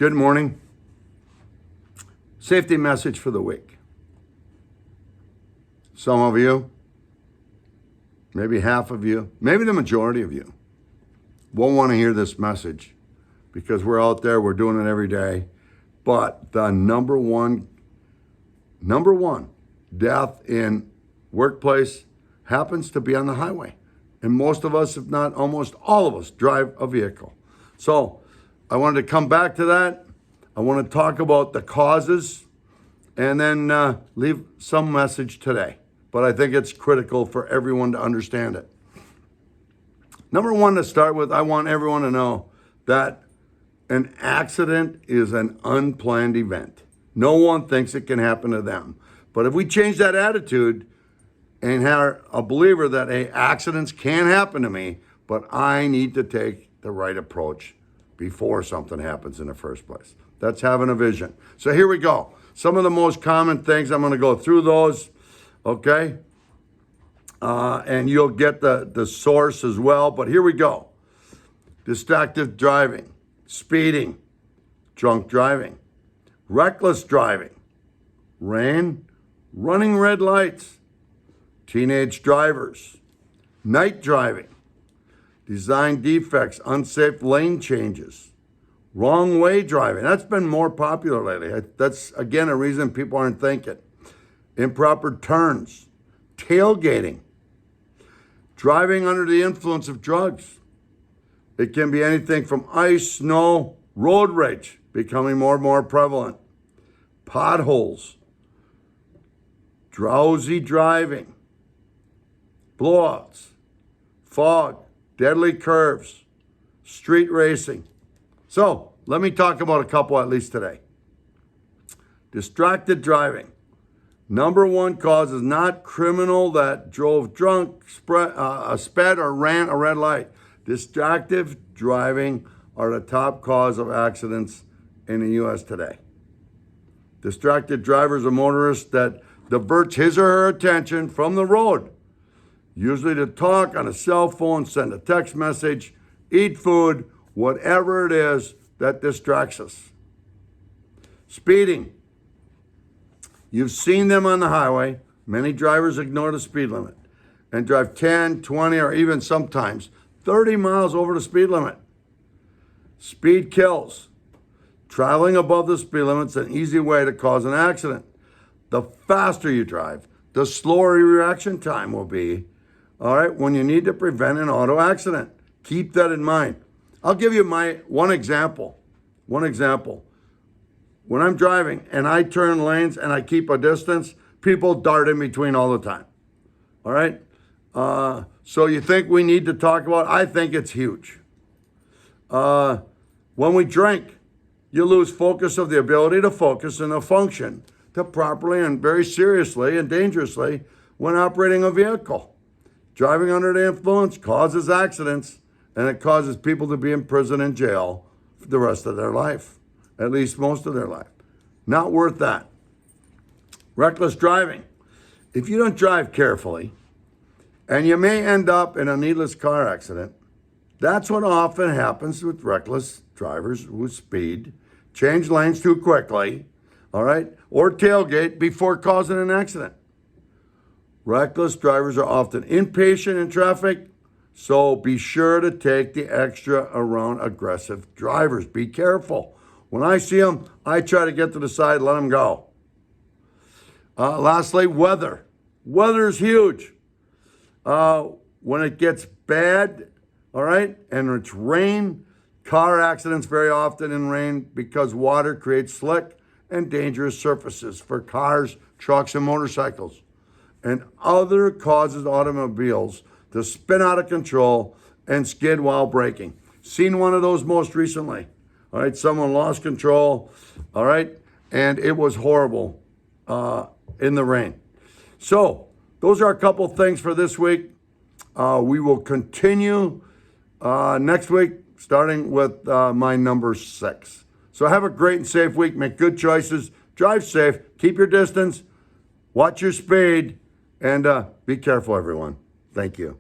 Good morning. Safety message for the week. Some of you, maybe half of you, maybe the majority of you won't want to hear this message because we're out there, we're doing it every day. But the number one death in workplace happens to be on the highway. And most of us, if not almost all of us, drive a vehicle. So I wanted to come back to that. I want to talk about the causes and then leave some message today. But I think it's critical for everyone to understand it. Number one, to start with, I want everyone to know that an accident is an unplanned event. No one thinks it can happen to them. But if we change that attitude and are a believer that, hey, accidents can happen to me, but I need to take the right approach before something happens in the first place. That's having a vision. So here we go. Some of the most common things, I'm going to go through those, okay? And you'll get the source as well, but here we go. Distracted driving, speeding, drunk driving, reckless driving, rain, running red lights, teenage drivers, night driving, design defects, unsafe lane changes, wrong way driving. That's been more popular lately. That's, again, a reason people aren't thinking. Improper turns, tailgating, driving under the influence of drugs. It can be anything from ice, snow, road rage, becoming more and more prevalent, potholes, drowsy driving, blowouts, fog, deadly curves, street racing. So let me talk about a couple at least today. Distracted driving. Number one cause is not criminal that drove drunk, sped, or ran a red light. Distracted driving are the top cause of accidents in the U.S. today. Distracted drivers are motorists that diverts his or her attention from the road, usually to talk on a cell phone, send a text message, eat food, whatever it is that distracts us. Speeding. You've seen them on the highway. Many drivers ignore the speed limit and drive 10, 20, or even sometimes 30 miles over the speed limit. Speed kills. Traveling above the speed limit is an easy way to cause an accident. The faster you drive, the slower your reaction time will be, all right, when you need to prevent an auto accident. Keep that in mind. I'll give you my one example. When I'm driving and I turn lanes and I keep a distance, people dart in between all the time. All right? So you think we need to talk about it? I think it's huge. When we drink, you lose focus of the ability to focus and to function to properly and very seriously and dangerously when operating a vehicle. Driving under the influence causes accidents, and it causes people to be in prison and jail for the rest of their life, at least most of their life. Not worth that. Reckless driving. If you don't drive carefully, and you may end up in a needless car accident, that's what often happens with reckless drivers who speed, change lanes too quickly, all right, or tailgate before causing an accident. Reckless drivers are often impatient in traffic, so be sure to take the extra around aggressive drivers. Be careful. When I see them, I try to get to the side, let them go. Lastly, weather. Weather is huge. When it gets bad, all right, and it's rain, car accidents very often in rain because water creates slick and dangerous surfaces for cars, trucks, and motorcycles, and other causes automobiles to spin out of control and skid while braking. Seen one of those most recently. All right, someone lost control, all right, and it was horrible in the rain. So those are a couple things for this week. We will continue next week, starting with my number 6. So have a great and safe week. Make good choices. Drive safe. Keep your distance. Watch your speed. And be careful, everyone. Thank you.